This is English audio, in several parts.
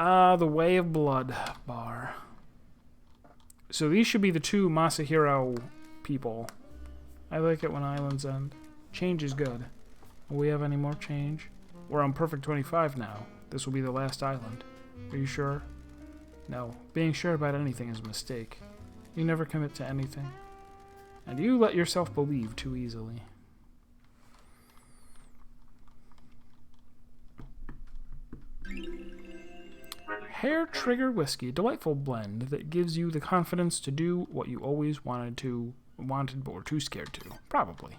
Ah, the Way of Blood bar. So these should be the two Masahiro people. I like it when islands end. Change is good. Will we have any more change? We're on Perfect 25 now. This will be the last island. Are you sure? No. Being sure about anything is a mistake. You never commit to anything. And you let yourself believe too easily. Hair Trigger Whiskey, delightful blend that gives you the confidence to do what you always wanted but were too scared to. Probably.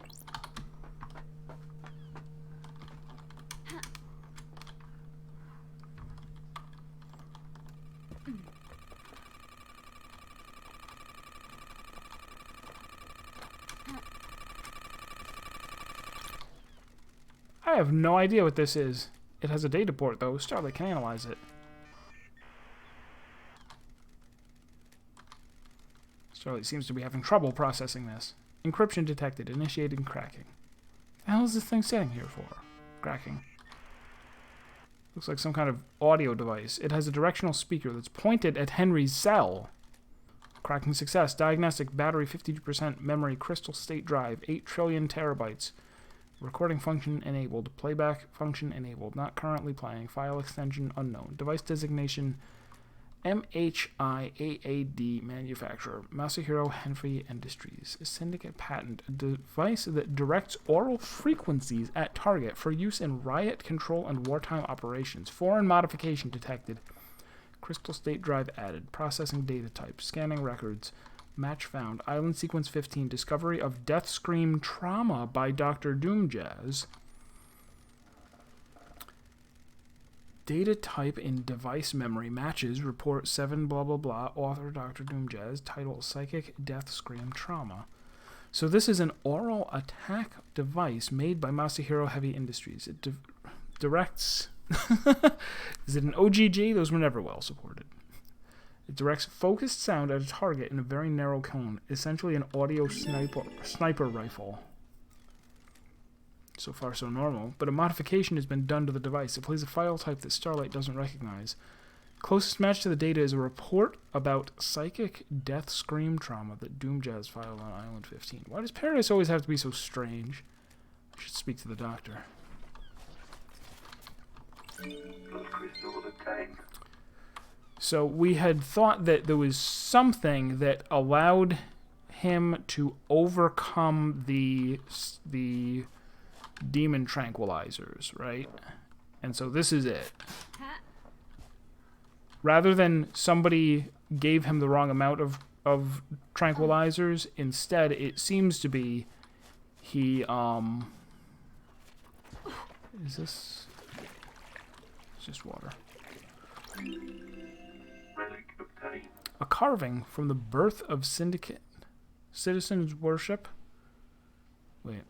I have no idea what this is. It has a data port, though. Starlight can analyze it. Starlight seems to be having trouble processing this. Encryption detected. Initiating cracking. The hell is this thing sitting here for? Cracking. Looks like some kind of audio device. It has a directional speaker that's pointed at Henry's cell. Cracking success. Diagnostic battery 52%. Memory crystal state drive 8 trillion terabytes. Recording function enabled. Playback function enabled. Not currently playing. File extension unknown. Device designation MHIAAD manufacturer. Masahiro Henry Industries. A syndicate patent. A device that directs aural frequencies at target for use in riot control and wartime operations. Foreign modification detected. Crystal state drive added. Processing data type. Scanning records. Match found. Island sequence 15. Discovery of Death Scream Trauma by Dr. Doomjazz. Data type in device memory matches. Report 7 blah blah blah. Author Dr. Doomjazz. Title Psychic Death Scream Trauma. So this is an oral attack device made by Masahiro Heavy Industries. It directs... Is it an OGG? Those were never well supported. It directs focused sound at a target in a very narrow cone, essentially an audio sniper rifle. So far so normal, but a modification has been done to the device. It plays a file type that Starlight doesn't recognize. Closest match to the data is a report about psychic death scream trauma that Doomjazz filed on Island 15. Why does Paradise always have to be so strange? I should speak to the doctor. So we had thought that there was something that allowed him to overcome the demon tranquilizers, right? And so this is it. Rather than somebody gave him the wrong amount of tranquilizers, instead it seems to be he is this? It's just water. A carving from the birth of Syndicate. Citizens worship. Wait.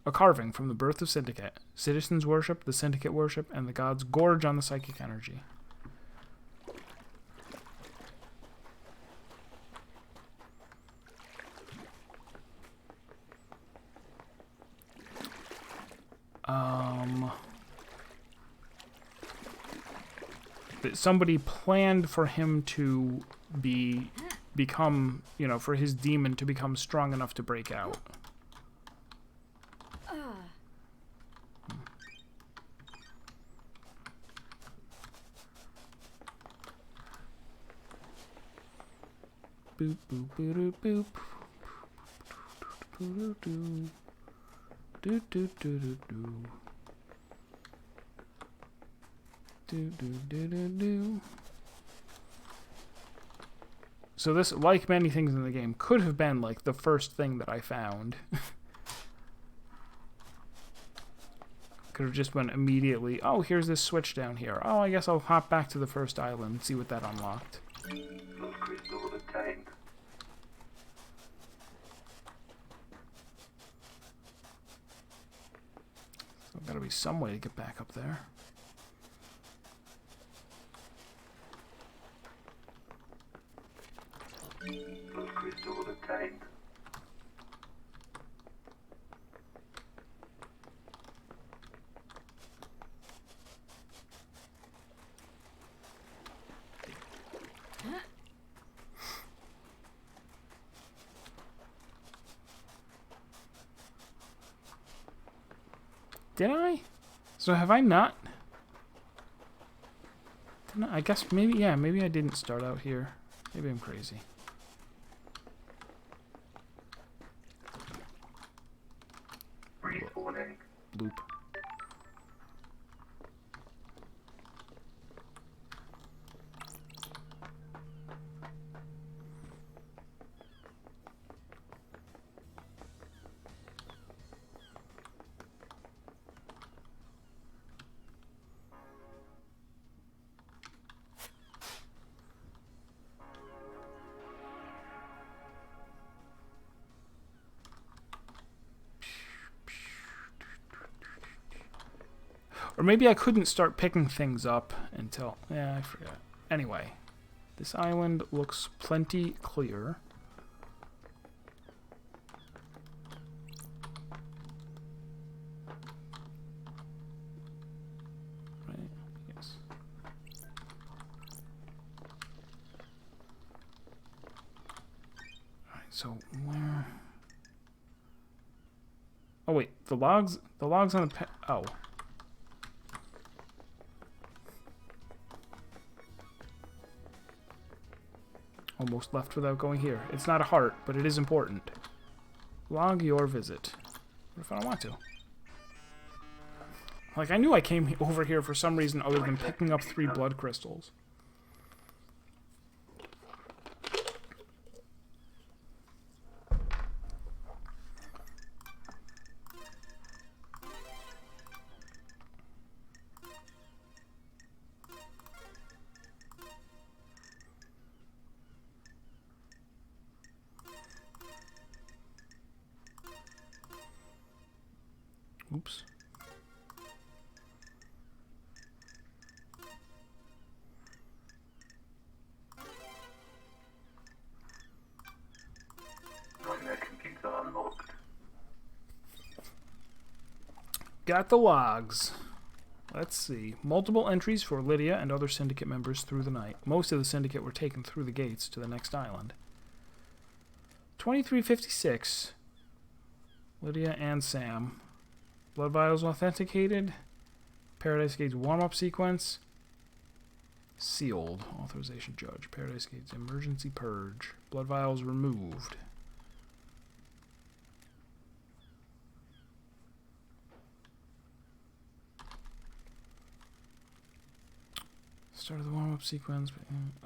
A carving from the birth of Syndicate. Citizens worship, the Syndicate worship, and the gods gorge on the psychic energy. That somebody planned for him to become, for his demon to become strong enough to break out. Boop boop boop boop boop boop do do do do do. Do, do, do, do, do. So this, like many things in the game, could have been like the first thing that I found. Could have just went immediately, oh, here's this switch down here. Oh, I guess I'll hop back to the first island and see what that unlocked. So gotta be some way to get back up there. Crystal obtained. Did I? So have I not? Didn't I guess maybe, yeah, maybe I didn't start out here. Maybe I'm crazy. Respawning. Bloop. Or maybe I couldn't start picking things up until... Yeah, I forgot. Anyway, this island looks plenty clear. Right, yes. Alright, so where... Oh wait, the logs on the... Oh. Almost left without going here. It's not a heart, but it is important. Log your visit. What if I don't want to? Like, I knew I came over here for some reason other than picking up 3 blood crystals. Oops. Nightmare computer unlocked. Got the logs. Let's see. Multiple entries for Lydia and other syndicate members through the night. Most of the syndicate were taken through the gates to the next island. 2356. Lydia and Sam. Blood vials authenticated. Paradise Gate's warm-up sequence. Sealed. Authorization judge. Paradise Gate's emergency purge. Blood vials removed. Start of the warm-up sequence.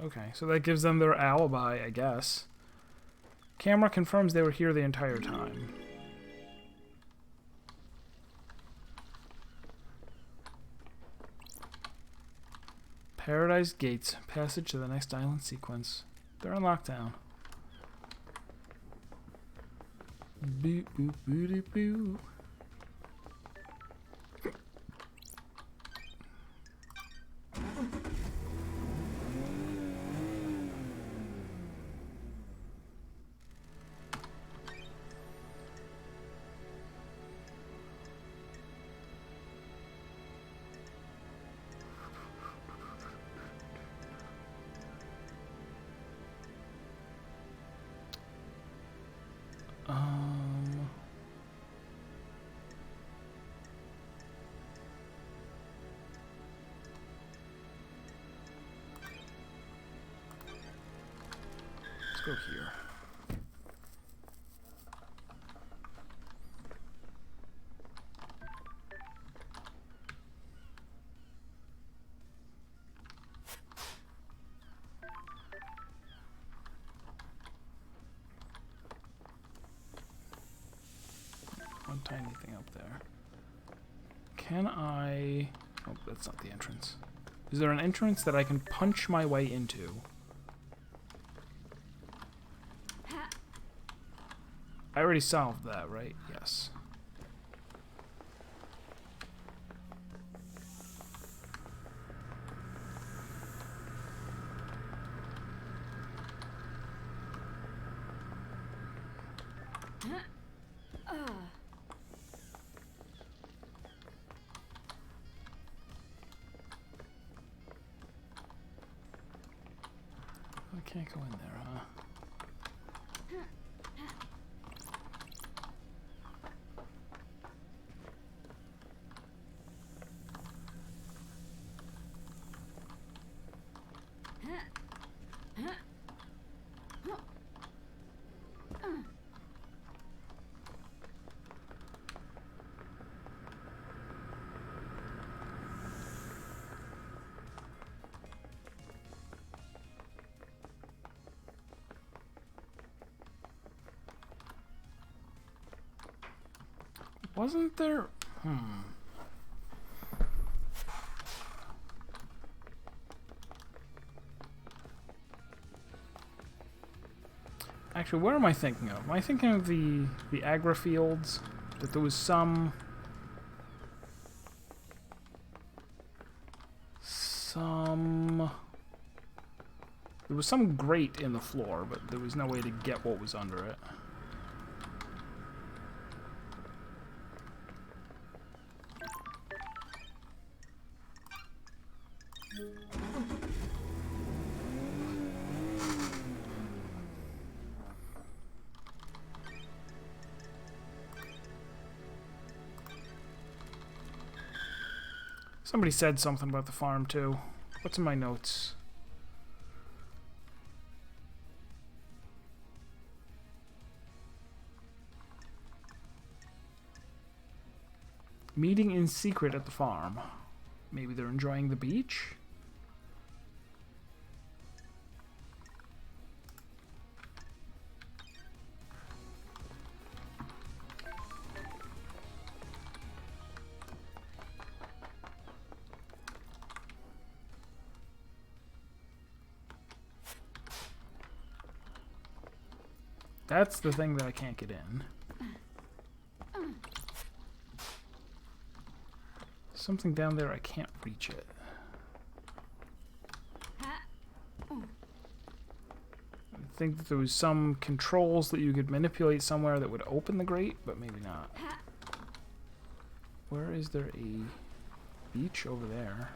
Okay, so that gives them their alibi, I guess. Camera confirms they were here the entire time. Paradise Gates. Passage to the next island sequence. They're on lockdown. Boop, boop, boo, doo, boo. Let's go here. One tiny thing up there. Can I... Oh, that's not the entrance. Is there an entrance that I can punch my way into? I already solved that, right? Yes. I can't go in there, huh? Wasn't there... Actually, what am I thinking of? Am I thinking of the Agra fields? That there was some... There was some grate in the floor, but there was no way to get what was under it. Somebody said something about the farm, too. What's in my notes? Meeting in secret at the farm. Maybe they're enjoying the beach? That's the thing that I can't get in. Something down there, I can't reach it. I think that there was some controls that you could manipulate somewhere that would open the grate, but maybe not. Where is there a beach over there?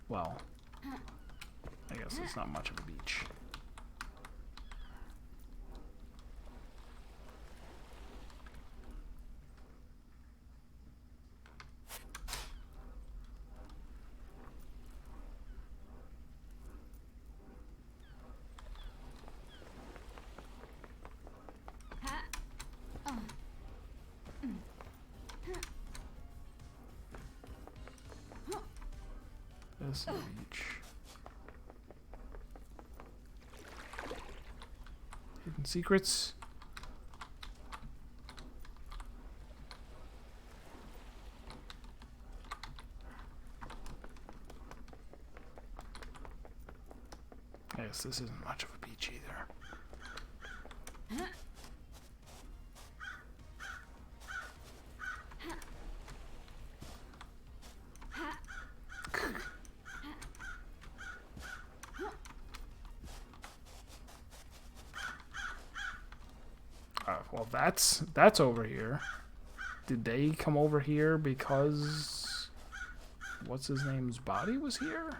Well, I guess it's not much of a beach. This is a beach. Hidden secrets. I guess this isn't much of a beach either. Well, that's over here. Did they come over here because what's his name's body was here?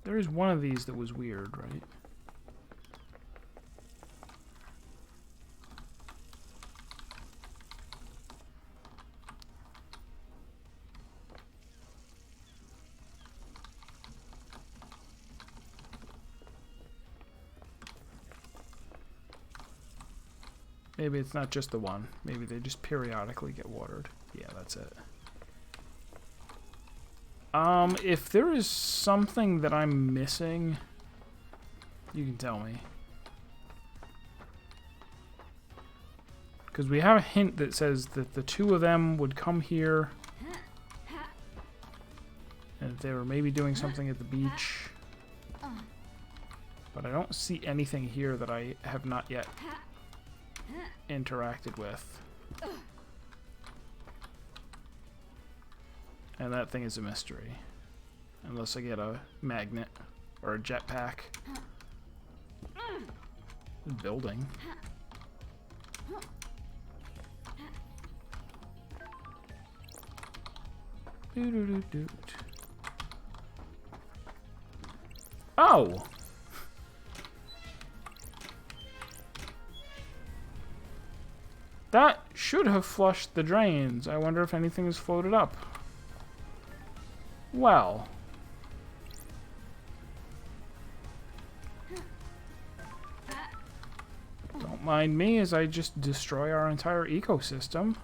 There is one of these that was weird, right? Maybe it's not just the one. Maybe they just periodically get watered. Yeah, that's it. If there is something that I'm missing, you can tell me. Because we have a hint that says that the two of them would come here. And that they were maybe doing something at the beach. But I don't see anything here that I have not yet interacted with. And that thing is a mystery. Unless I get a magnet or a jetpack. Building. Oh! That should have flushed the drains. I wonder if anything has floated up. Well. Don't mind me as I just destroy our entire ecosystem.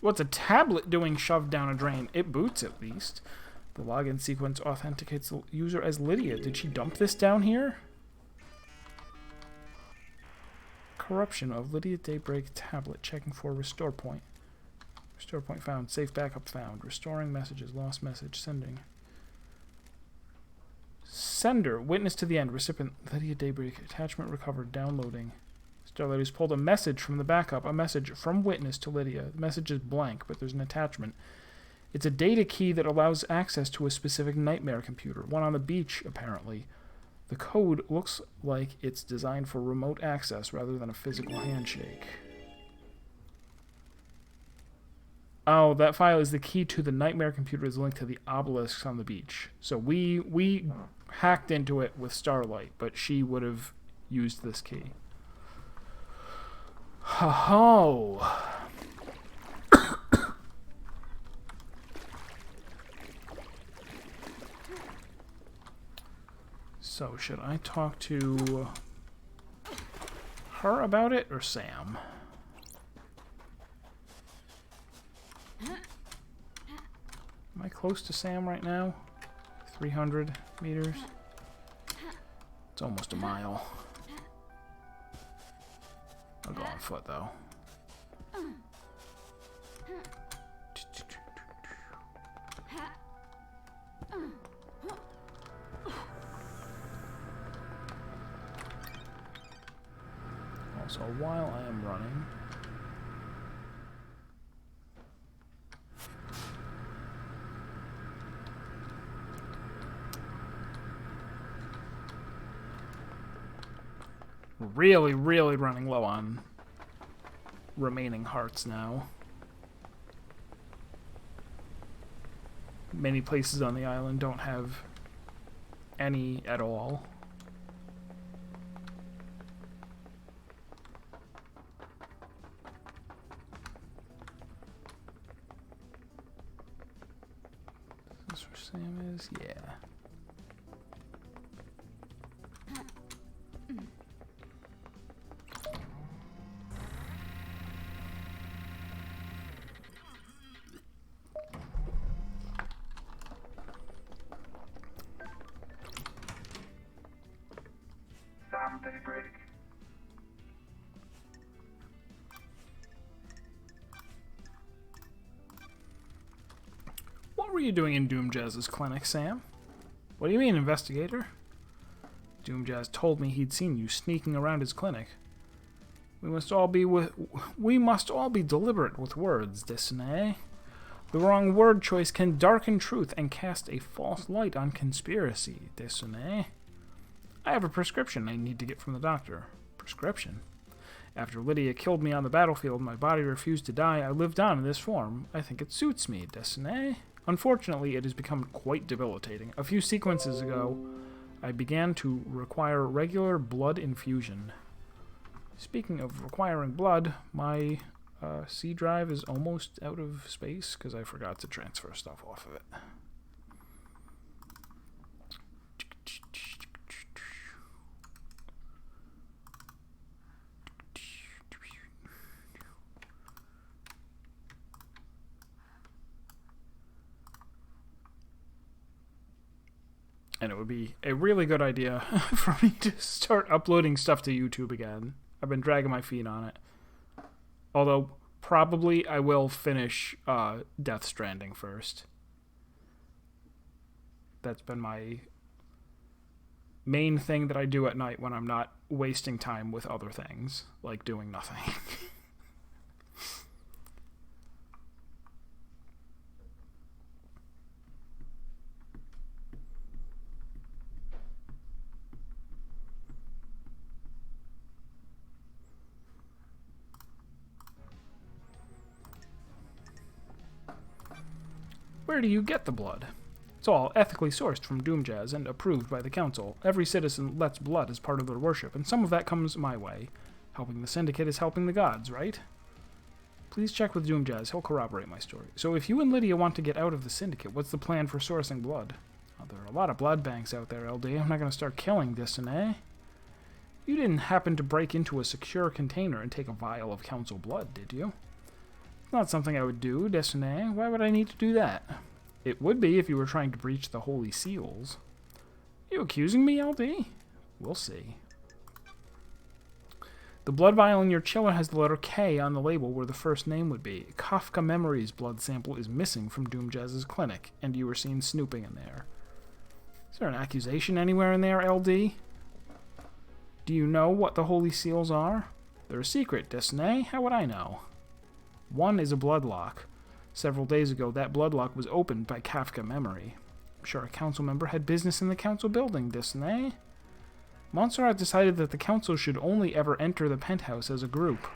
What's a tablet doing shoved down a drain? It boots, at least. The login sequence authenticates the user as Lydia. Did she dump this down here? Corruption of Lydia Daybreak tablet. Checking for restore point. Restore point found. Safe backup found. Restoring messages. Lost message. Sending. Sender. Witness to the end. Recipient Lydia Daybreak. Attachment recovered. Downloading. Starlight has pulled a message from the backup. A message from Witness to Lydia. The message is blank, but there's an attachment. It's a data key that allows access to a specific nightmare computer. One on the beach, apparently. The code looks like it's designed for remote access rather than a physical handshake. Oh, that file is the key to the nightmare computer is linked to the obelisks on the beach. So we hacked into it with Starlight, but she would have used this key. Ho-ho! So, should I talk to her about it or Sam? Am I close to Sam right now? 300 meters? It's almost a mile. I'll go on foot, though. Also, while I am running... Really, really running low on remaining hearts now. Many places on the island don't have any at all. Is this where Sam is? Yeah. Sam Daybreak. What were you doing in Doomjazz's clinic, Sam? What do you mean, investigator? Doomjazz told me he'd seen you sneaking around his clinic. We must all be deliberate with words, Desnay. The wrong word choice can darken truth and cast a false light on conspiracy, Desnay. I have a prescription I need to get from the doctor. Prescription? After Lydia killed me on the battlefield, my body refused to die. I lived on in this form. I think it suits me, Desnay. Unfortunately, it has become quite debilitating. A few sequences ago, I began to require regular blood infusion. Speaking of requiring blood, my C drive is almost out of space because I forgot to transfer stuff off of it. And it would be a really good idea for me to start uploading stuff to YouTube again. I've been dragging my feet on it. Although, probably I will finish Death Stranding first. That's been my main thing that I do at night when I'm not wasting time with other things, like doing nothing. Where do you get the blood? It's all ethically sourced from Doomjazz and approved by the Council. Every citizen lets blood as part of their worship, and some of that comes my way. Helping the Syndicate is helping the gods, right? Please check with Doomjazz. He'll corroborate my story. So if you and Lydia want to get out of the Syndicate, what's the plan for sourcing blood? Oh, there are a lot of blood banks out there, LD. I'm not going to start killing Destiny. You didn't happen to break into a secure container and take a vial of Council blood, did you? It's not something I would do, Destiny. Why would I need to do that? It would be if you were trying to breach the Holy Seals. You accusing me, LD? We'll see. The blood vial in your chiller has the letter K on the label where the first name would be. Kafka Memories blood sample is missing from Doomjazz's clinic, and you were seen snooping in there. Is there an accusation anywhere in there, LD? Do you know what the Holy Seals are? They're a secret, Destiny. How would I know? One is a blood lock. Several days ago, that blood lock was opened by Kafka Memory. I'm sure a council member had business in the council building, Destiny. Montserrat decided that the council should only ever enter the penthouse as a group.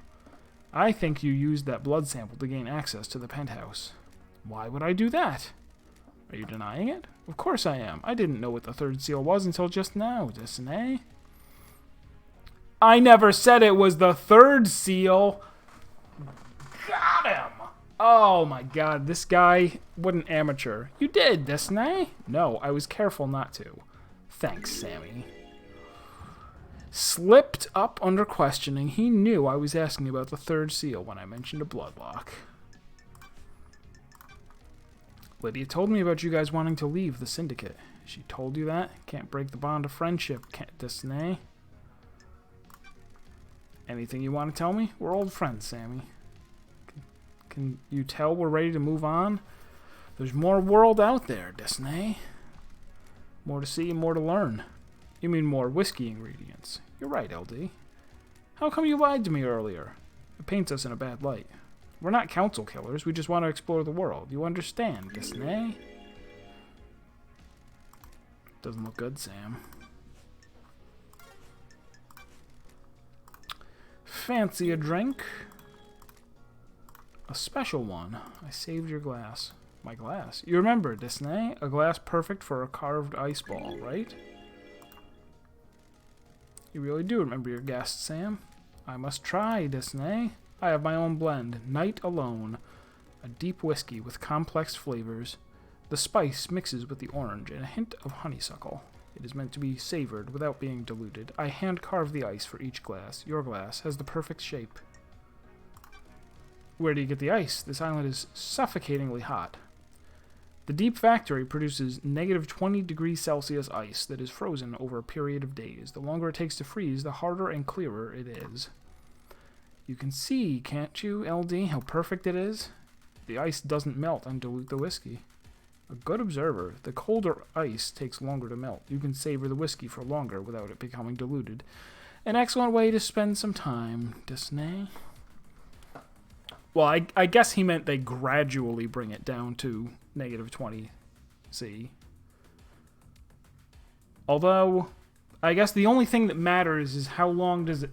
I think you used that blood sample to gain access to the penthouse. Why would I do that? Are you denying it? Of course I am. I didn't know what the third seal was until just now, Destiny. I never said it was the third seal. Got him! Oh my god, this guy, what an amateur. You did, Destiny? No, I was careful not to. Thanks, Sammy. Slipped up under questioning. He knew I was asking about the third seal when I mentioned a bloodlock. Lydia told me about you guys wanting to leave the Syndicate. She told you that? Can't break the bond of friendship, can't Destiny? Anything you want to tell me? We're old friends, Sammy. Can you tell we're ready to move on? There's more world out there, Destiny. More to see and more to learn. You mean more whiskey ingredients. You're right, LD. How come you lied to me earlier? It paints us in a bad light. We're not council killers. We just want to explore the world. You understand, Destiny? Doesn't look good, Sam. Fancy a drink? A special one. I saved your glass. My glass? You remember, Destiny? A glass perfect for a carved ice ball, right? You really do remember your guest, Sam. I must try, Destiny. I have my own blend, Night Alone. A deep whiskey with complex flavors. The spice mixes with the orange and a hint of honeysuckle. It is meant to be savored without being diluted. I hand-carve the ice for each glass. Your glass has the perfect shape. Where do you get the ice? This island is suffocatingly hot. The Deep Factory produces negative 20 degrees Celsius ice that is frozen over a period of days. The longer it takes to freeze, the harder and clearer it is. You can see, can't you, LD, how perfect it is? The ice doesn't melt and dilute the whiskey. A good observer. The colder ice takes longer to melt. You can savor the whiskey for longer without it becoming diluted. An excellent way to spend some time, Destiny. Well, I guess he meant they gradually bring it down to negative 20 C. Although, I guess the only thing that matters is how long does it...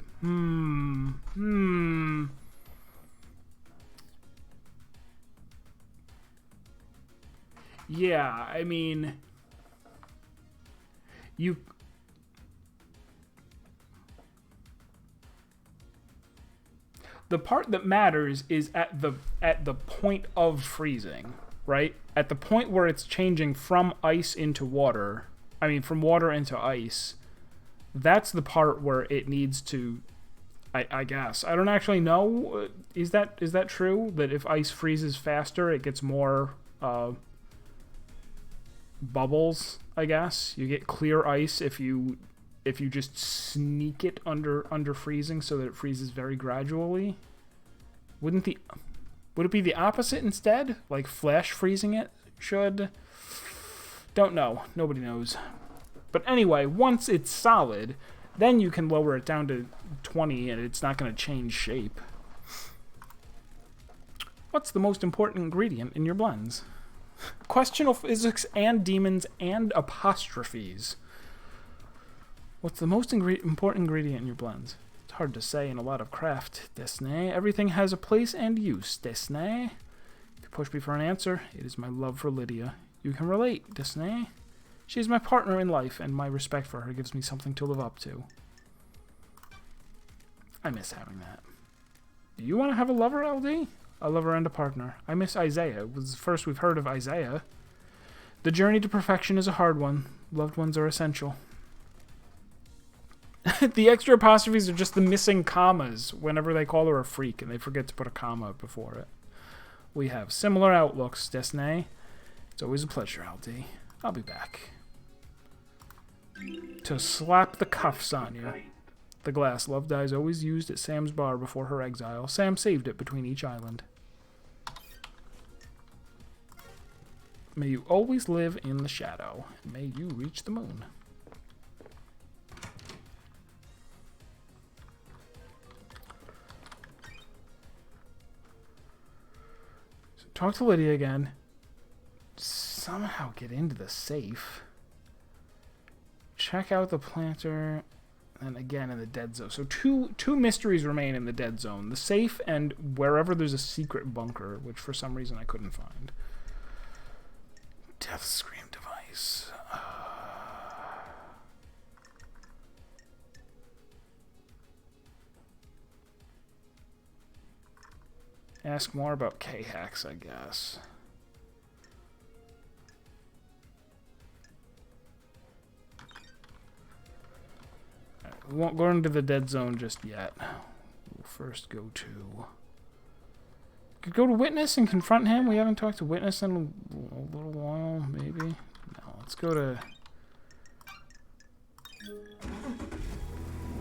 Yeah, I mean... You... The part that matters is at the point of freezing, right? At the point where it's changing from ice into water, I mean from water into ice, that's the part where it needs to, I guess. I don't actually know. Is that true? That if ice freezes faster, it gets more bubbles, I guess? You get clear ice if you just sneak it under freezing so that it freezes very gradually. Would it be the opposite instead? Like flash freezing it should? Don't know. Nobody knows. But anyway, once it's solid, then you can lower it down to 20 and it's not going to change shape. What's the most important ingredient in your blends? Questionable physics and demons and apostrophes. What's the most important ingredient in your blends? It's hard to say in a lot of craft, Destiny. Everything has a place and use, Destiny. you push me for an answer, it is my love for Lydia. You can relate, Disney. She is my partner in life, and my respect for her gives me something to live up to. I miss having that. Do you want to have a lover, LD? A lover and a partner. I miss Isaiah. It was the first we've heard of Isaiah. The journey to perfection is a hard one. Loved ones are essential. The extra apostrophes are just the missing commas whenever they call her a freak and they forget to put a comma before it. We have similar outlooks, Disney. It's always a pleasure, LD. I'll be back. To slap the cuffs on you. The glass Love Dies always used at Sam's bar before her exile. Sam saved it between each island. May you always live in the shadow. And may you reach the moon. So talk to Lydia again. Somehow get into the safe. Check out the planter. And again in the dead zone. So two mysteries remain in the dead zone. The safe and wherever there's a secret bunker, which for some reason I couldn't find. Death Scream device. Ask more about K-Hacks, I guess. We won't go into the dead zone just yet. We'll first go to... Could go to Witness and confront him. We haven't talked to Witness in a little while, maybe. No, let's go to...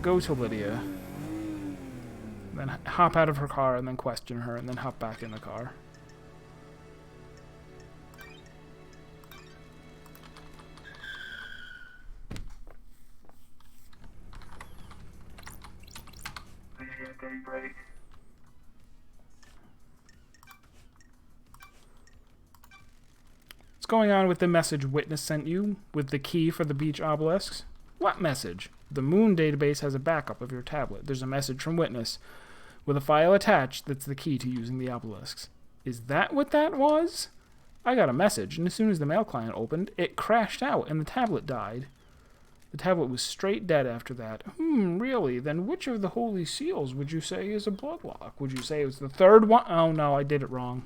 Go to Lydia. Then hop out of her car and then question her and then hop back in the car. Daybreak. What's going on with the message Witness sent you with the key for the beach obelisks? What message? The Moon database has a backup of your tablet. There's a message from Witness with a file attached that's the key to using the obelisks. Is that what that was? I got a message, and as soon as the mail client opened, it crashed out and the tablet died. The tablet was straight dead after that. Really? Then which of the holy seals would you say is a bloodlock? Would you say it was the third one? Oh no, I did it wrong.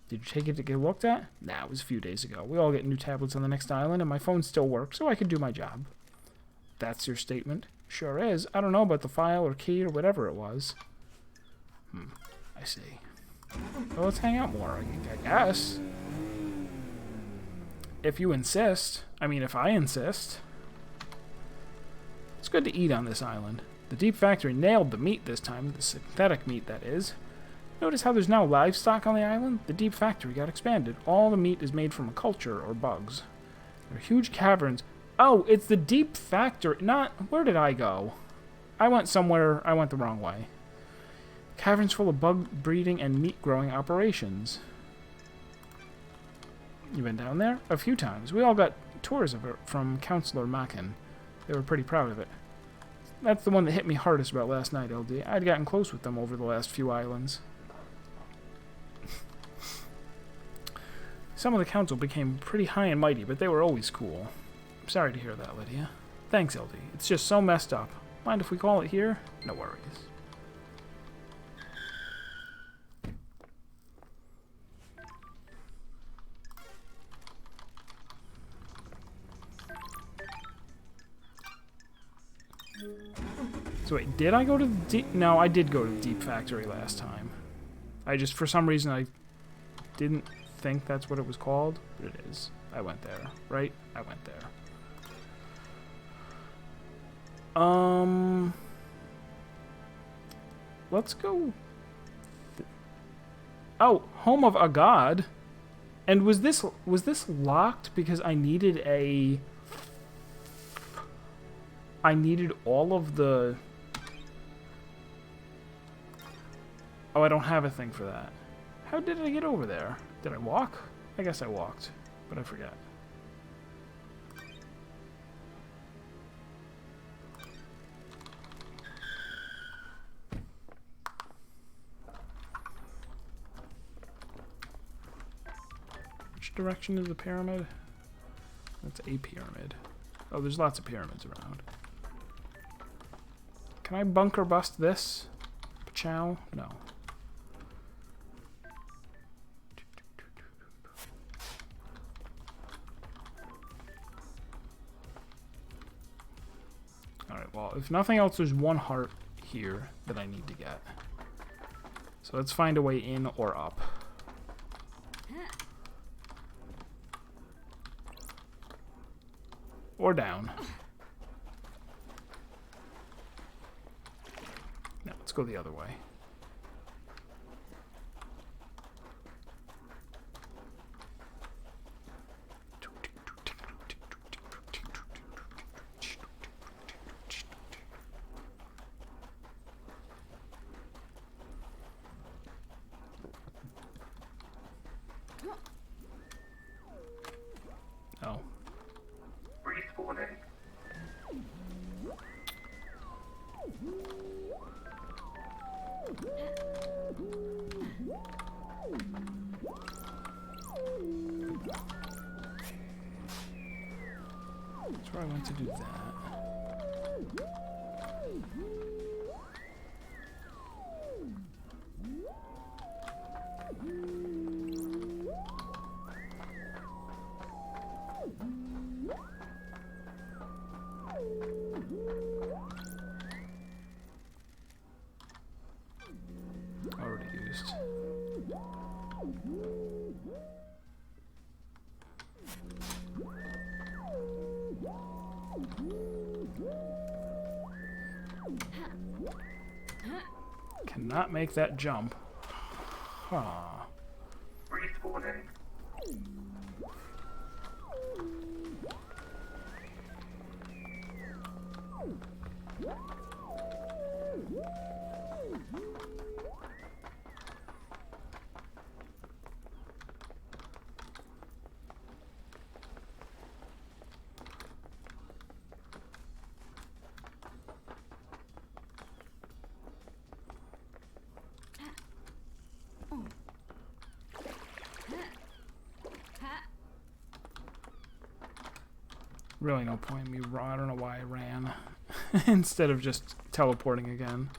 Did you take it to get looked at? Nah, it was a few days ago. We all get new tablets on the next island, and my phone still works, so I can do my job. That's your statement? Sure is. I don't know about the file or key or whatever it was. I see. Well, let's hang out more, I guess. If you insist. I mean, if I insist. It's good to eat on this island. The Deep Factory nailed the meat this time, the synthetic meat, that is. Notice how there's now livestock on the island? The Deep Factory got expanded. All the meat is made from a culture or bugs. There are huge caverns. Oh, it's the Deep Factory. Not... Where did I go? I went somewhere. I went the wrong way. Caverns full of bug breeding and meat growing operations. You been down there? A few times. We all got tours of it from Counselor Mackin. They were pretty proud of it. That's the one that hit me hardest about last night, LD. I'd gotten close with them over the last few islands. Some of the council became pretty high and mighty, but they were always cool. I'm sorry to hear that, Lydia. Thanks, LD. It's just so messed up. Mind if we call it here? No worries. So wait, did I go to the Deep... No, I did go to the Deep Factory last time. I just, for some reason, I didn't think that's what it was called, but it is. I went there, right? I went there. Let's go... Oh, Home of a God. And was this locked because I needed a... I needed all of the... Oh, I don't have a thing for that. How did I get over there? Did I walk? I guess I walked, but I forget. Which direction is the pyramid? That's a pyramid. Oh, there's lots of pyramids around. Can I bunker bust this? Chow? No. Alright, well, if nothing else, there's one heart here that I need to get. So let's find a way in or up. Or down. No, let's go the other way. Oh. Respawning. That's where I went to do that. Already used. Cannot make that jump. Huh. Respawning. Really no point in me I don't know why I ran instead of just teleporting again.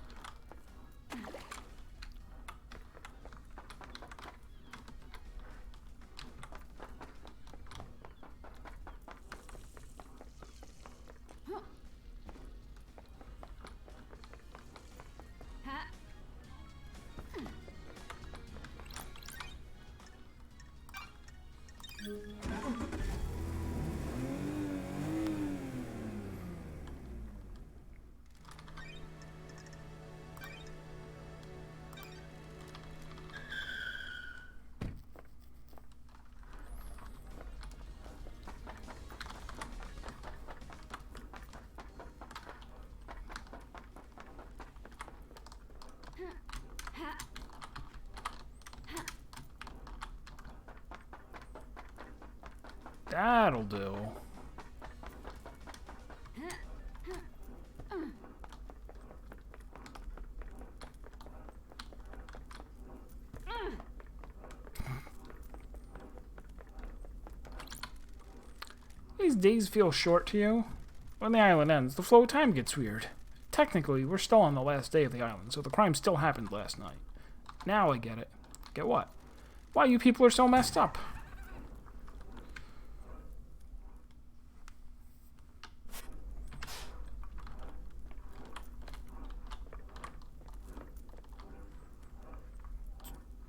That'll do. These days feel short to you? When the island ends, the flow of time gets weird. Technically, we're still on the last day of the island, so the crime still happened last night. Now I get it. Get what? Why you people are so messed up.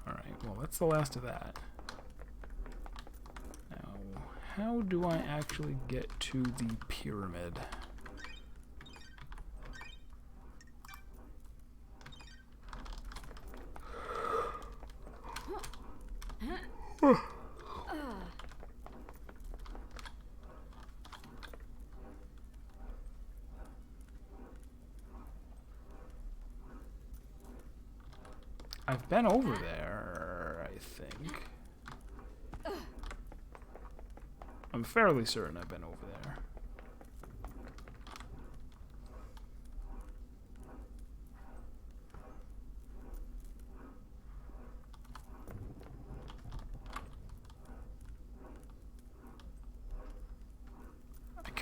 Alright, well, that's the last of that. Now, how do I actually get to the pyramid? I've been over there, I think. I'm fairly certain I've been over there.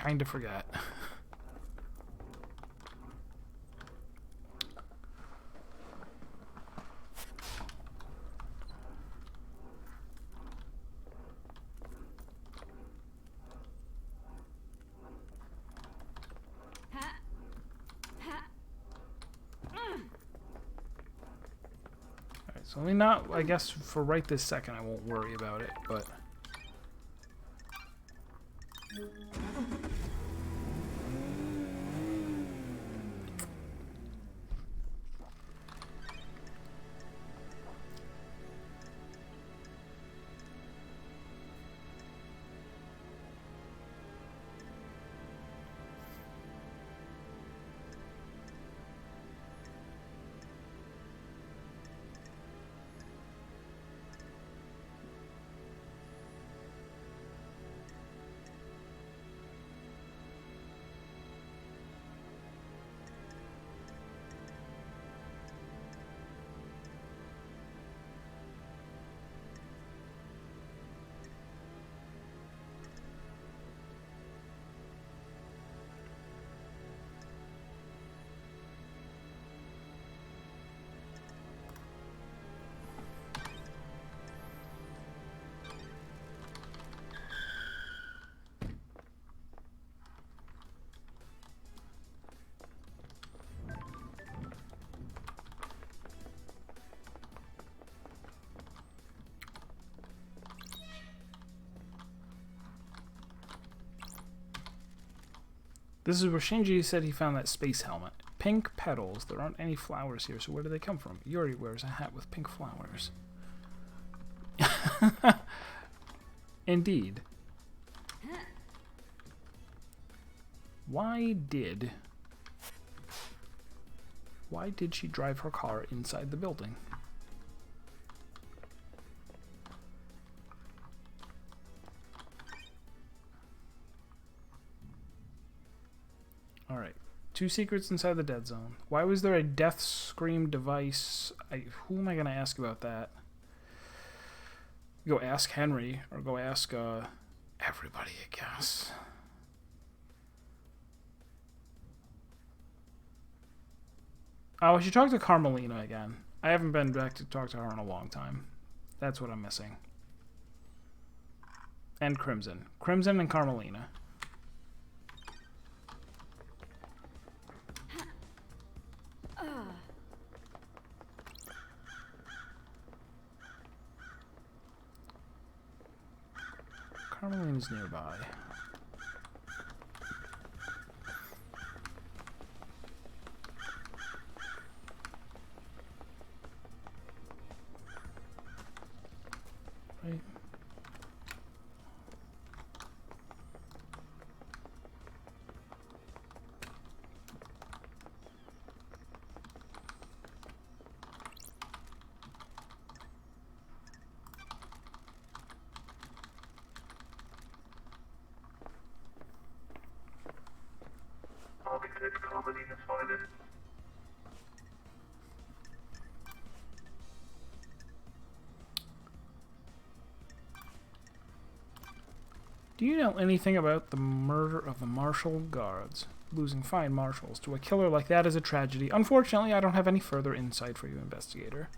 kind of forget. Alright, so let me not, I guess for right this second I won't worry about it, but... This is where Shinji said he found that space helmet. Pink petals. There aren't any flowers here, so where do they come from? Yuri wears a hat with pink flowers. Indeed. Why did she drive her car inside the building? Alright. 2 secrets inside the dead zone. Why was there a death scream device? Who am I going to ask about that? Go ask Henry, or go ask everybody, I guess. Oh, I should talk to Carmelina again. I haven't been back to talk to her in a long time. That's what I'm missing. And Crimson. Crimson and Carmelina. Carmelina's nearby. Right. Targeted Carmelina spotted. Do you know anything about the murder of the Marshal Guards? Losing fine marshals to a killer like that is a tragedy. Unfortunately, I don't have any further insight for you, investigator.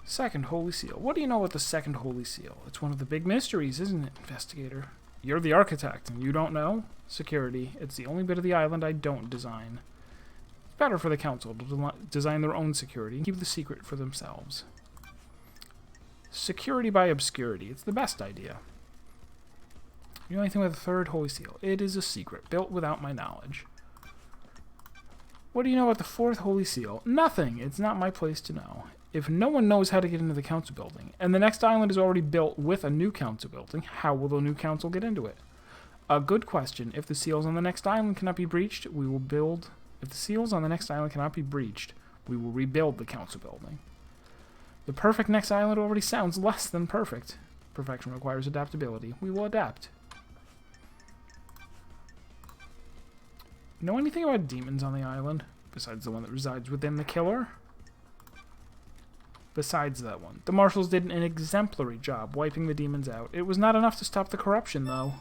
Second Holy Seal. What do you know about the Second Holy Seal? It's one of the big mysteries, isn't it, investigator? You're the architect, and you don't know? Security. It's the only bit of the island I don't design. It's better for the council to design their own security and keep the secret for themselves. Security by obscurity. It's the best idea. You know anything about the Third Holy Seal? It is a secret, built without my knowledge. What do you know about the Fourth Holy Seal? Nothing. It's not my place to know. If no one knows how to get into the council building, and the next island is already built with a new council building, how will the new council get into it? A good question. If the seals on the next island cannot be breached, we will build... If the seals on the next island cannot be breached, we will rebuild the council building. The perfect next island already sounds less than perfect. Perfection requires adaptability. We will adapt. Know anything about demons on the island? Besides the one that resides within the killer? Besides that one. The marshals did an exemplary job wiping the demons out. It was not enough to stop the corruption, though.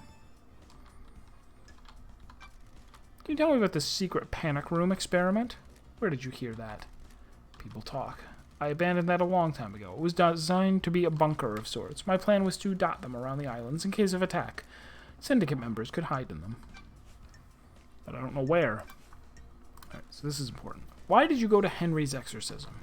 Can you tell me about the secret panic room experiment? Where did you hear that? People talk. I abandoned that a long time ago. It was designed to be a bunker of sorts. My plan was to dot them around the islands in case of attack. Syndicate members could hide in them. But I don't know where. Alright, so this is important. Why did you go to Henry's exorcism?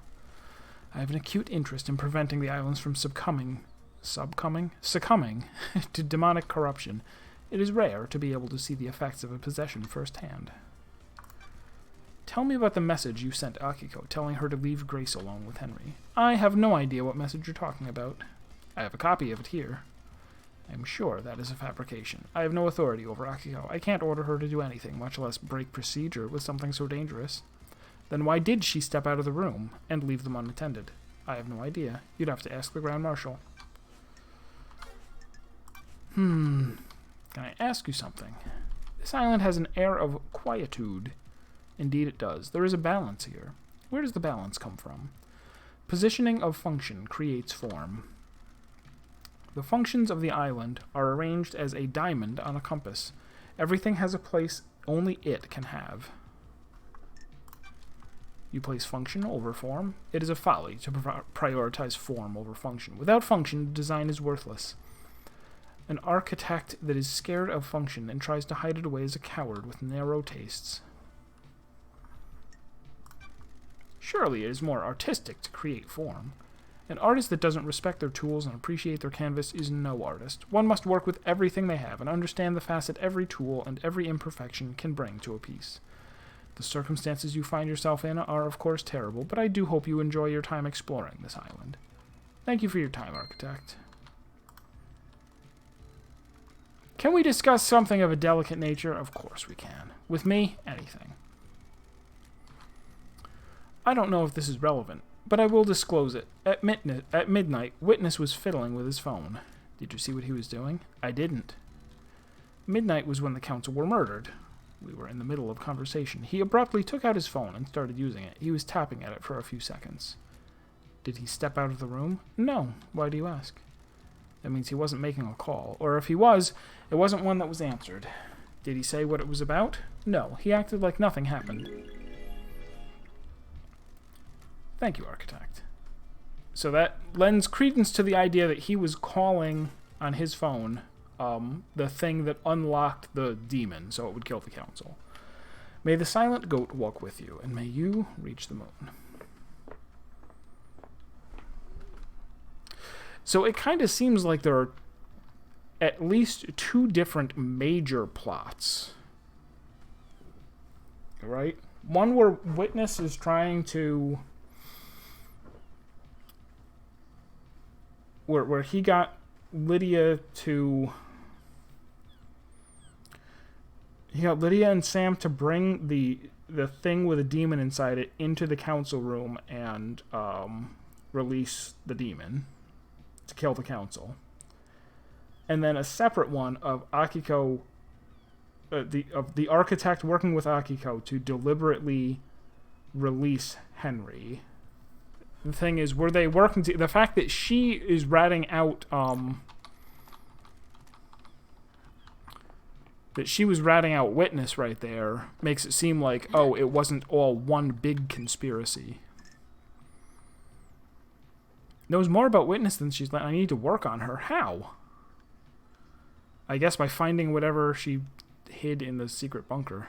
I have an acute interest in preventing the islands from succumbing to demonic corruption. It is rare to be able to see the effects of a possession firsthand. Tell me about the message you sent Akiko, telling her to leave Grace alone with Henry. I have no idea what message you're talking about. I have a copy of it here. I am sure that is a fabrication. I have no authority over Akiko. I can't order her to do anything, much less break procedure with something so dangerous. Then why did she step out of the room and leave them unattended? I have no idea. You'd have to ask the Grand Marshal. Can I ask you something? This island has an air of quietude. Indeed it does. There is a balance here. Where does the balance come from? Positioning of function creates form. The functions of the island are arranged as a diamond on a compass. Everything has a place only it can have. You place function over form. It is a folly to prioritize form over function. Without function, design is worthless. An architect that is scared of function and tries to hide it away is a coward with narrow tastes. Surely it is more artistic to create form. An artist that doesn't respect their tools and appreciate their canvas is no artist. One must work with everything they have and understand the facet every tool and every imperfection can bring to a piece. The circumstances you find yourself in are, of course, terrible, but I do hope you enjoy your time exploring this island. Thank you for your time, Architect. Can we discuss something of a delicate nature? Of course we can. With me, anything. I don't know if this is relevant, but I will disclose it. At midnight, Witness was fiddling with his phone. Did you see what he was doing? I didn't. Midnight was when the council were murdered. We were in the middle of conversation. He abruptly took out his phone and started using it. He was tapping at it for a few seconds. Did he step out of the room? No. Why do you ask? That means he wasn't making a call. Or if he was, it wasn't one that was answered. Did he say what it was about? No. He acted like nothing happened. Thank you, Architect. So that lends credence to the idea that he was calling on his phone the thing that unlocked the demon, so it would kill the council. May the silent goat walk with you, and may you reach the moon. So it kind of seems like there are at least two different major plots. Right? One where Witness is trying to... Where he got Lydia to... He got Lydia and Sam to bring the thing with a demon inside it into the council room and release the demon to kill the council. And then a separate one of Akiko, the architect working with Akiko to deliberately release Henry. The thing is, were they working the fact that she is ratting out that she was ratting out Witness right there makes it seem like, oh, it wasn't all one big conspiracy. Knows more about Witness than she's like, I need to work on her. How? I guess by finding whatever she hid in the secret bunker.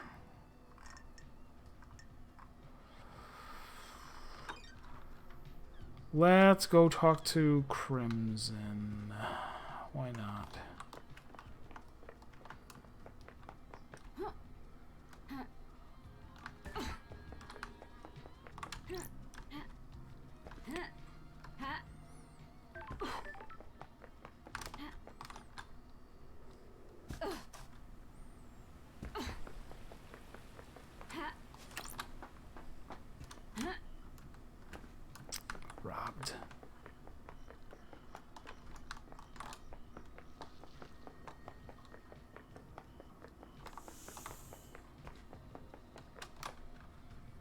Let's go talk to Crimson. Why not? Robbed.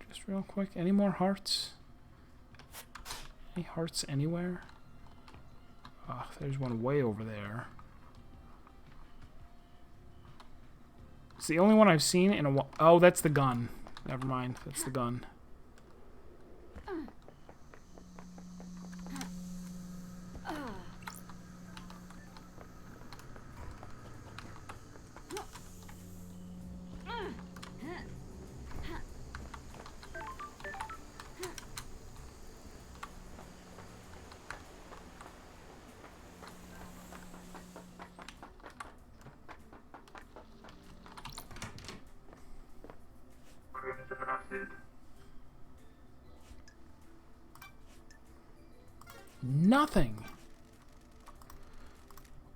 Just real quick, any more hearts? Any hearts anywhere? Ah, there's one way over there. It's the only one I've seen in a while. Oh, that's the gun. Never mind. That's the gun. Crimson acid. Nothing.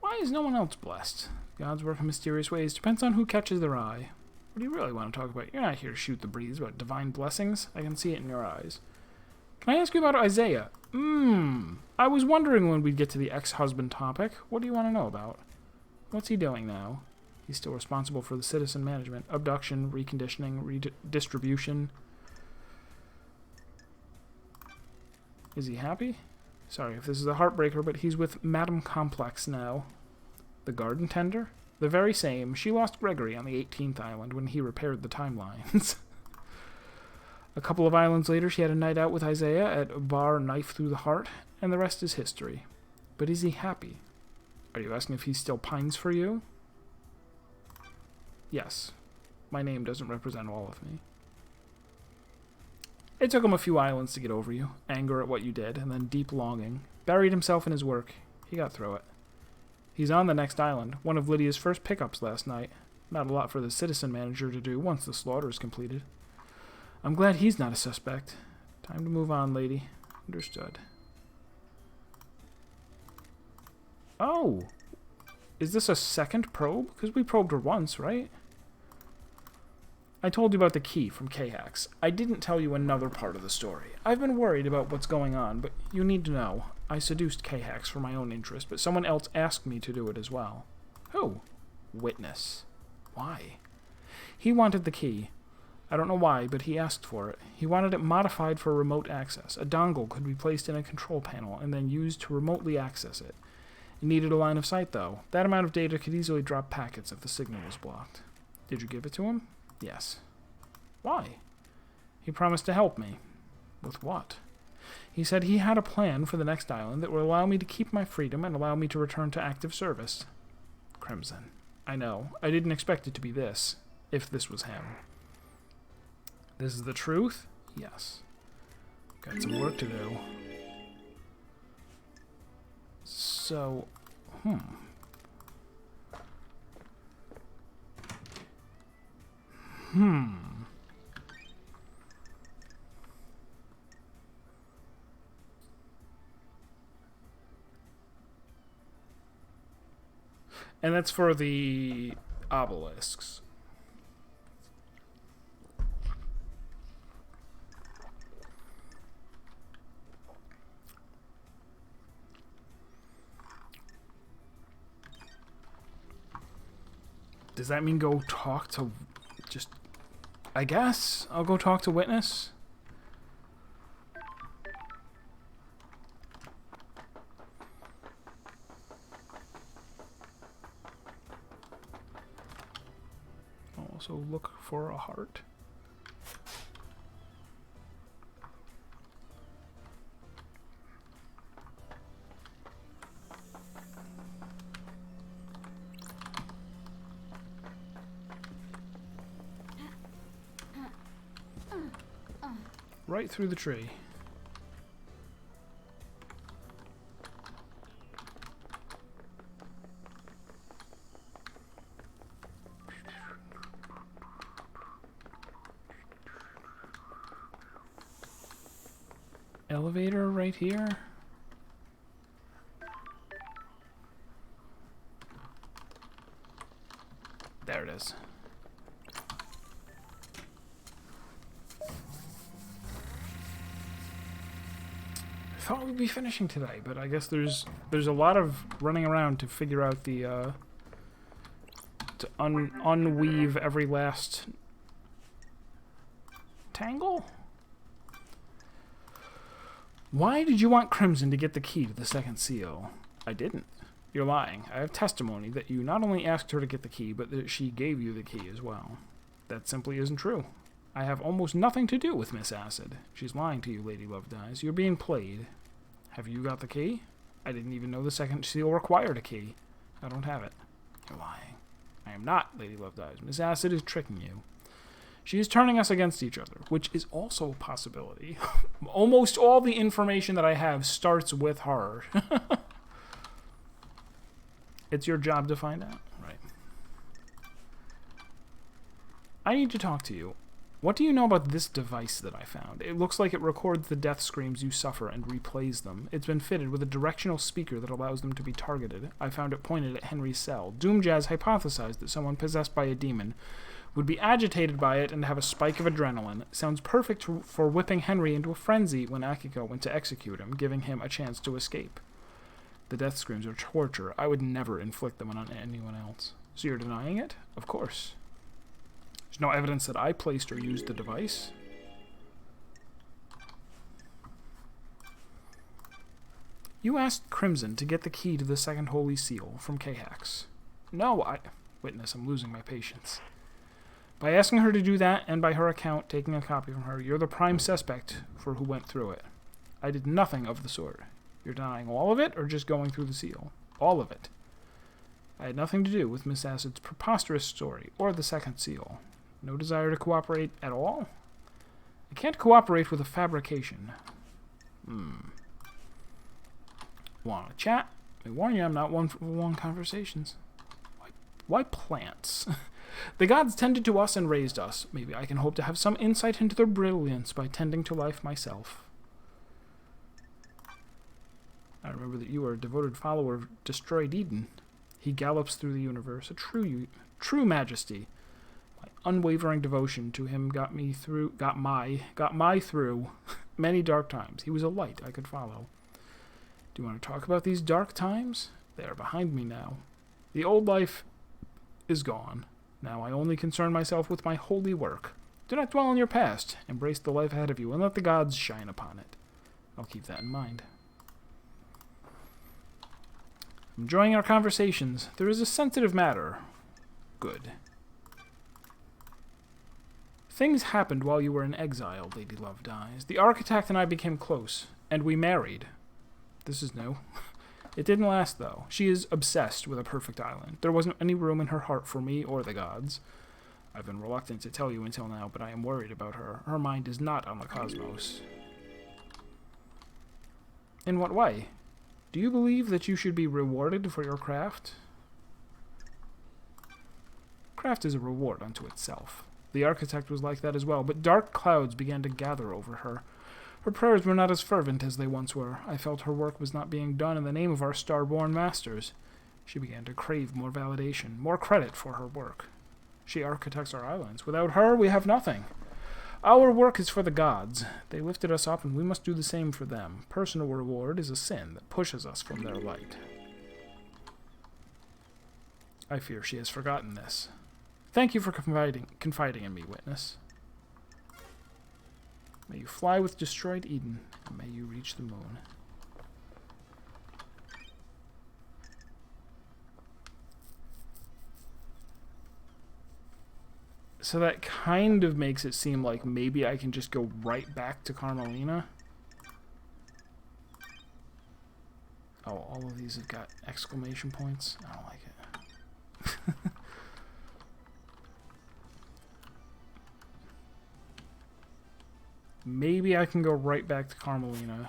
Why is no one else blessed? Gods work in mysterious ways. Depends on who catches their eye. What do you really want to talk about? You're not here to shoot the breeze about divine blessings. I can see it in your eyes. Can I ask you about Isaiah? I was wondering when we'd get to the ex-husband topic. What do you want to know about? What's he doing now? He's still responsible for the citizen management, abduction, reconditioning, redistribution. Is he happy? Sorry if this is a heartbreaker, but he's with Madame Complex now. The garden tender? The very same. She lost Gregory on the 18th island when he repaired the timelines. A couple of islands later, she had a night out with Isaiah at Bar Knife Through the Heart, and the rest is history. But is he happy? Are you asking if he still pines for you? Yes. My name doesn't represent all of me. It took him a few islands to get over you, anger at what you did, and then deep longing. Buried himself in his work. He got through it. He's on the next island, one of Lydia's first pickups last night. Not a lot for the citizen manager to do once the slaughter is completed. I'm glad he's not a suspect. Time to move on, lady. Understood. Oh! Is this a second probe? Because we probed her once, right? I told you about the key from K-Hax. I didn't tell you another part of the story. I've been worried about what's going on, but you need to know. I seduced K-Hax for my own interest, but someone else asked me to do it as well. Who? Witness. Why? He wanted the key. I don't know why, but he asked for it. He wanted it modified for remote access. A dongle could be placed in a control panel and then used to remotely access it. It needed a line of sight, though. That amount of data could easily drop packets if the signal was blocked. Did you give it to him? Yes. Why? He promised to help me. With what? He said he had a plan for the next island that would allow me to keep my freedom and allow me to return to active service. Crimson. I know. I didn't expect it to be this, if this was him. This is the truth? Yes. Got some work to do. So, And that's for the obelisks. Does that mean go talk to just... I guess I'll go talk to Witness. I'll also look for a heart. Right through the tree. Elevator right here. There it is. I thought we'd be finishing today, but I guess there's a lot of running around to figure out the to unweave every last tangle. Why did you want Crimson to get the key to the second seal? I didn't. You're lying. I have testimony that you not only asked her to get the key, but that she gave you the key as well. That simply isn't true. I have almost nothing to do with Miss Acid. She's lying to you, Lady Love Dies. You're being played. Have you got the key? I didn't even know the second seal required a key. I don't have it. You're lying. I am not, Lady Love Dies. Miss Acid is tricking you. She is turning us against each other, which is also a possibility. Almost all the information that I have starts with her. It's your job to find out. Right. I need to talk to you. What do you know about this device that I found? It looks like it records the death screams you suffer and replays them. It's been fitted with a directional speaker that allows them to be targeted. I found it pointed at Henry's cell. Doomjazz hypothesized that someone possessed by a demon would be agitated by it and have a spike of adrenaline. It sounds perfect for whipping Henry into a frenzy when Akiko went to execute him, giving him a chance to escape. The death screams are torture. I would never inflict them on anyone else. So you're denying it? Of course. There's no evidence that I placed or used the device. You asked Crimson to get the key to the second holy seal from Kahax. No, Witness, I'm losing my patience. By asking her to do that, and by her account taking a copy from her, you're the prime suspect for who went through it. I did nothing of the sort. You're denying all of it, or just going through the seal? All of it. I had nothing to do with Miss Acid's preposterous story, or the second seal. No desire to cooperate at all? I can't cooperate with a fabrication. Want to chat? I warn you, I'm not one for long conversations. Why plants? The gods tended to us and raised us. Maybe I can hope to have some insight into their brilliance by tending to life myself. I remember that you are a devoted follower of Destroyed Eden. He gallops through the universe, a true majesty. My unwavering devotion to him got my through many dark times. He was a light I could follow. Do you want to talk about these dark times? They are behind me now. The old life is gone. Now I only concern myself with my holy work. Do not dwell on your past. Embrace the life ahead of you and let the gods shine upon it. I'll keep that in mind. Enjoying our conversations. There is a sensitive matter. Good. Things happened while you were in exile, Lady Love Dies. The architect and I became close, and we married. This is new. It didn't last, though. She is obsessed with a perfect island. There wasn't any room in her heart for me or the gods. I've been reluctant to tell you until now, but I am worried about her. Her mind is not on the cosmos. In what way? Do you believe that you should be rewarded for your craft? Craft is a reward unto itself. The architect was like that as well, but dark clouds began to gather over her. Her prayers were not as fervent as they once were. I felt her work was not being done in the name of our star-born masters. She began to crave more validation, more credit for her work. She architects our islands. Without her, we have nothing. Our work is for the gods. They lifted us up, and we must do the same for them. Personal reward is a sin that pushes us from their light. I fear she has forgotten this. Thank you for confiding in me, Witness. May you fly with Destroyed Eden, and may you reach the moon. So that kind of makes it seem like maybe I can just go right back to Carmelina. Oh, all of these have got exclamation points. I don't like it. Maybe I can go right back to Carmelina.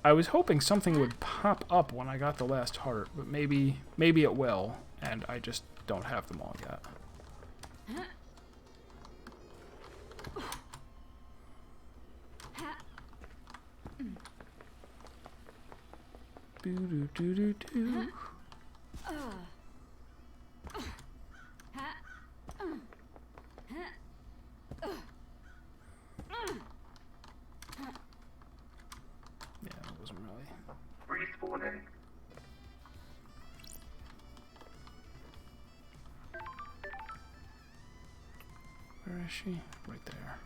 I was hoping something would pop up when I got the last heart, but maybe it will, and I just don't have them all yet. Boo-doo-doo-doo-doo. Yeah, that wasn't really. Respawning. Where is she? Right there.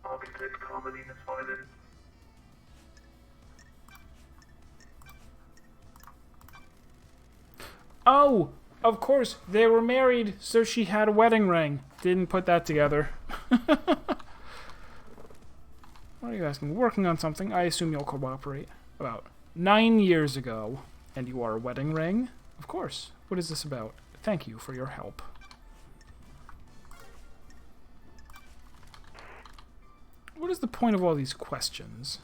Architect comedy is finest. Oh, of course, they were married, so she had a wedding ring. Didn't put that together. What are you asking? Working on something. I assume you'll cooperate. About 9 years ago. And you are a wedding ring? Of course. What is this about? Thank you for your help. What is the point of all these questions?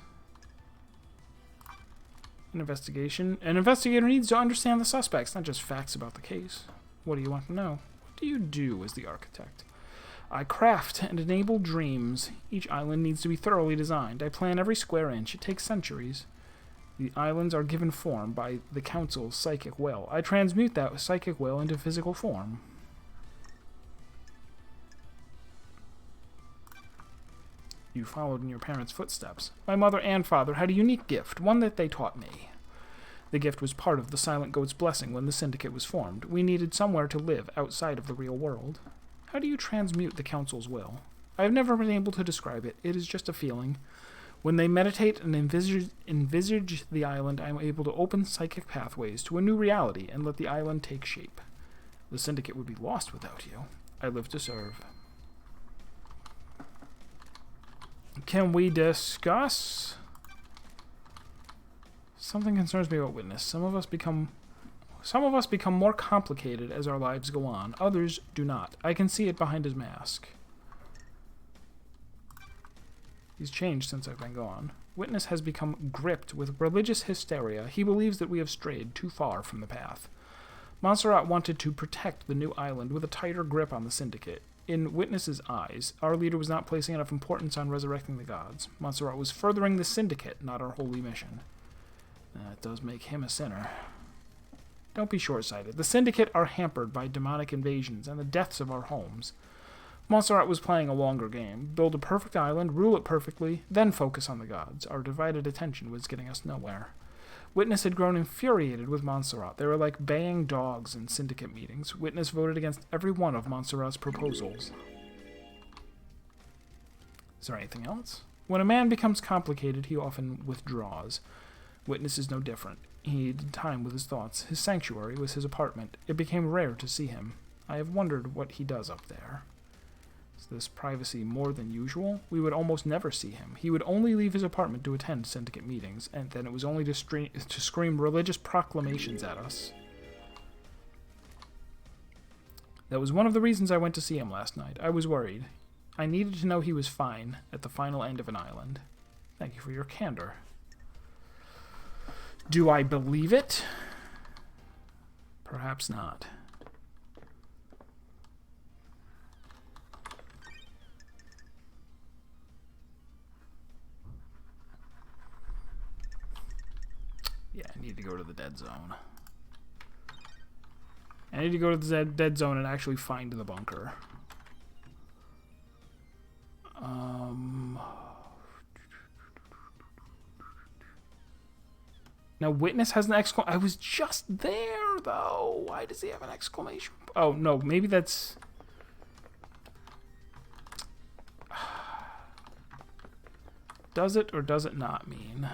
An investigation. An investigator needs to understand the suspects, not just facts about the case. What do you want to know? What do you do as the architect? I craft and enable dreams. Each island needs to be thoroughly designed. I plan every square inch. It takes centuries. The islands are given form by the council's psychic will. I transmute that psychic will into physical form. You followed in your parents' footsteps. My mother and father had a unique gift, one that they taught me. The gift was part of the Silent Goat's blessing when the syndicate was formed. We needed somewhere to live outside of the real world. How do you transmute the council's will? I have never been able to describe it. It is just a feeling. When they meditate and envisage the island, I am able to open psychic pathways to a new reality and let the island take shape. The syndicate would be lost without you. I live to serve. Can we discuss? Something concerns me about Witness. Some of us become more complicated as our lives go on. Others do not. I can see it behind his mask. He's changed since I've been gone. Witness has become gripped with religious hysteria. He believes that we have strayed too far from the path. Montserrat wanted to protect the new island with a tighter grip on the syndicate. In Witness's eyes, our leader was not placing enough importance on resurrecting the gods. Montserrat was furthering the syndicate, not our holy mission. That does make him a sinner. Don't be short-sighted. The syndicate are hampered by demonic invasions and the deaths of our homes. Montserrat was playing a longer game. Build a perfect island, rule it perfectly, then focus on the gods. Our divided attention was getting us nowhere. Witness had grown infuriated with Montserrat. They were like baying dogs in syndicate meetings. Witness voted against every one of Montserrat's proposals. Is there anything else? When a man becomes complicated, he often withdraws. Witness is no different. He needed time with his thoughts. His sanctuary was his apartment. It became rare to see him. I have wondered what he does up there. Is this privacy more than usual? We would almost never see him. He would only leave his apartment to attend syndicate meetings, and then it was only to scream religious proclamations at us. That was one of the reasons I went to see him last night. I was worried. I needed to know he was fine at the final end of an island. Thank you for your candor. Do I believe it? Perhaps not. Yeah, I need to go to the dead zone. I need to go to the dead zone and actually find the bunker. Now, Witness has an exclamation. I was just there, though. Why does he have an exclamation? Oh, no. Maybe that's... Does it or does it not mean?